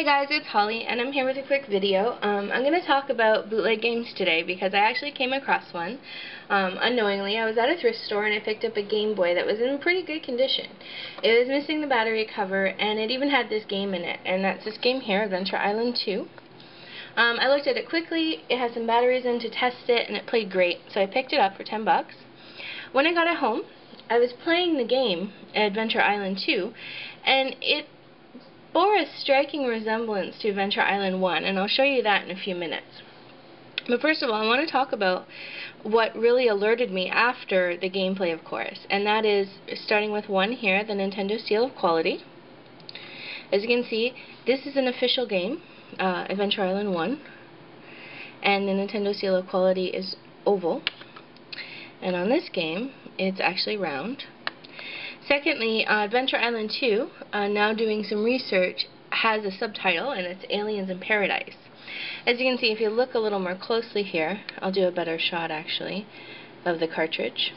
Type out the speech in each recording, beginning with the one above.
Hey guys, it's Holly, and I'm here with a quick video. I'm going to talk about bootleg games today because I actually came across one unknowingly. I was at a thrift store and I picked up a Game Boy that was in pretty good condition. It was missing the battery cover, and it even had this game in it, and that's this game here, Adventure Island 2. I looked at it quickly. It had some batteries in to test it, and it played great, so I picked it up for 10 bucks. When I got it home, I was playing the game, Adventure Island 2, and it bore a striking resemblance to Adventure Island 1, and I'll show you that in a few minutes. But first of all, I want to talk about what really alerted me after the gameplay, of course, and that is, starting with 1 here, the Nintendo Seal of Quality. As you can see, this is an official game, Adventure Island 1, and the Nintendo Seal of Quality is oval, and on this game, it's actually round. Secondly, Adventure Island 2, now doing some research, has a subtitle, and it's Aliens in Paradise. As you can see, if you look a little more closely here, I'll do a better shot actually of the cartridge.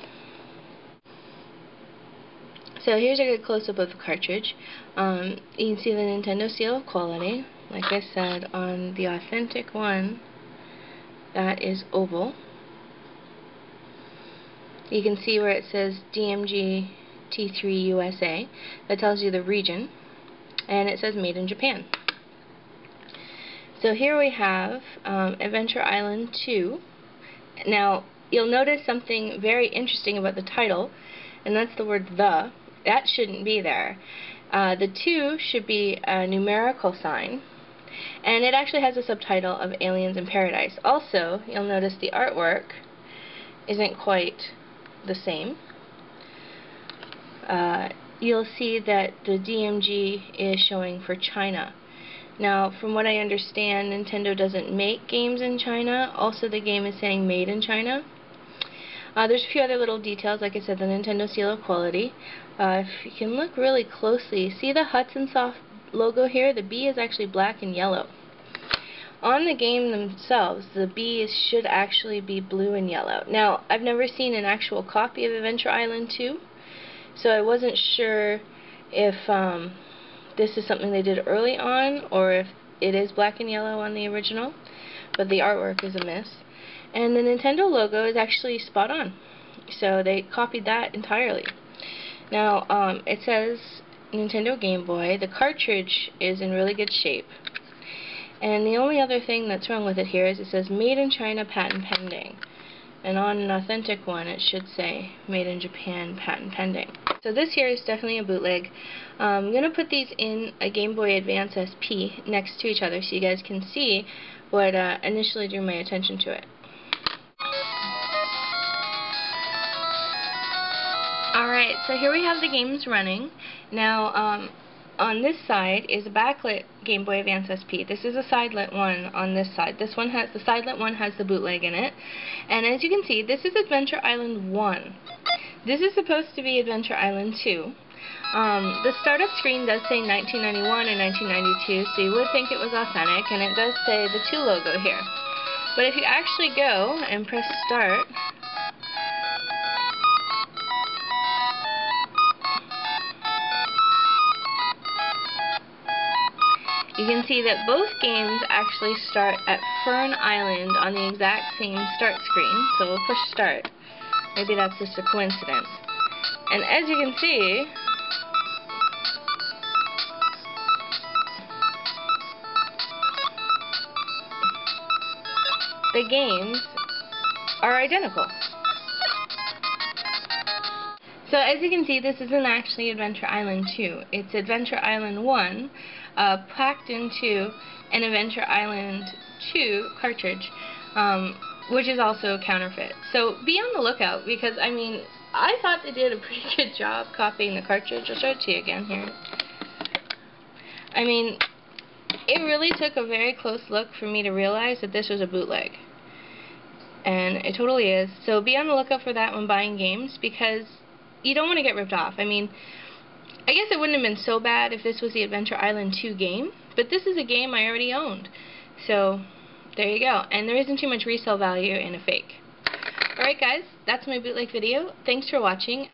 So here's a good close-up of the cartridge. You can see the Nintendo Seal of Quality. Like I said, on the authentic one, that is oval. You can see where it says DMG T3 USA. That tells you the region, and it says made in Japan. So here we have Adventure Island 2. Now you'll notice something very interesting about the title, and that's the word "the." That shouldn't be there. The 2 should be a numerical sign, and it actually has a subtitle of Aliens in Paradise. Also, you'll notice the artwork isn't quite the same. You'll see that the DMG is showing for China. Now, from what I understand, Nintendo doesn't make games in China. Also, the game is saying made in China. There's a few other little details, like I said, the Nintendo Seal of Quality. If you can look really closely, see the Hudson Soft logo here? The B is actually black and yellow. On the game themselves, the B should actually be blue and yellow. Now, I've never seen an actual copy of Adventure Island 2, so I wasn't sure if this is something they did early on, or if it is black and yellow on the original, but the artwork is a miss. And the Nintendo logo is actually spot on, so they copied that entirely. Now, it says Nintendo Game Boy. The cartridge is in really good shape. And the only other thing that's wrong with it here is it says made in China, patent pending. And on an authentic one, it should say made in Japan, patent pending. So this here is definitely a bootleg. I'm going to put these in a Game Boy Advance SP next to each other so you guys can see what initially drew my attention to it. Alright, so here we have the games running. Now, on this side is a backlit Game Boy Advance SP. This is a sidelit one on this side. This one has, the sidelit one has the bootleg in it. And as you can see, this is Adventure Island 1. This is supposed to be Adventure Island 2. The startup screen does say 1991 and 1992, so you would think it was authentic, and it does say the 2 logo here. But if you actually go and press start, you can see that both games actually start at Fern Island on the exact same start screen, so we'll push start. Maybe that's just a coincidence. And as you can see, the games are identical. So as you can see, this isn't actually Adventure Island 2. It's Adventure Island 1 packed into an Adventure Island 2 cartridge, which is also counterfeit. So be on the lookout, because I mean, I thought they did a pretty good job copying the cartridge. I'll show it to you again here. I mean, it really took a very close look for me to realize that this was a bootleg. And it totally is. So be on the lookout for that when buying games, because you don't want to get ripped off. I mean, I guess it wouldn't have been so bad if this was the Adventure Island 2 game, but this is a game I already owned. So, there you go. And there isn't too much resale value in a fake. Alright guys, that's my bootleg video. Thanks for watching.